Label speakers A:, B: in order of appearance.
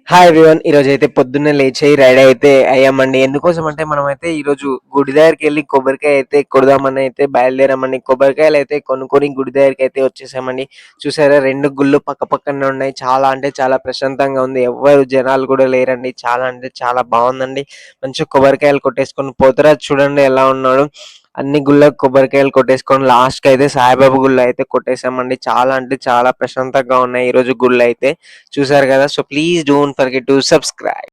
A: Hi everyone. ఈరోజైతే పొద్దున్నే లేచి రెడీ అయితే అయ్యామండి. ఎందుకోసం అంటే మనమైతే ఈరోజు గుడి దగ్గరికెళ్ళి కొబ్బరికాయ అయితే కొడదామని అయితే బయలుదేరామండి. కొబ్బరికాయలయితే కొనుక్కొని గుడి దగ్గరికైతే వచ్చేసామండి. చూసారా 2 గుళ్ళు పక్కపక్కనే ఉన్నాయి. చాలా అంటే చాలా ప్రశాంతంగా ఉంది. ఎవ్వరు జనాలు కూడా లేరండి. చాలా అంటే చాలా బావుందండి. మంచిగా కొబ్బరికాయలు కొట్టేసుకొని పోతురాజు చూడండి ఎలా ఉన్నాడో. అన్ని గుళ్ళకి కొబ్బరికాయలు కొట్టేసుకొని లాస్ట్‌కయితే సాయిబాబా గుళ్ళో అయితే కొట్టేసామండి. చాలా అంటే చాలా ప్రశాంతంగా ఉన్నాయి ఈరోజు గుళ్ళైతే. చూసారు కదా! So please don't forget to subscribe.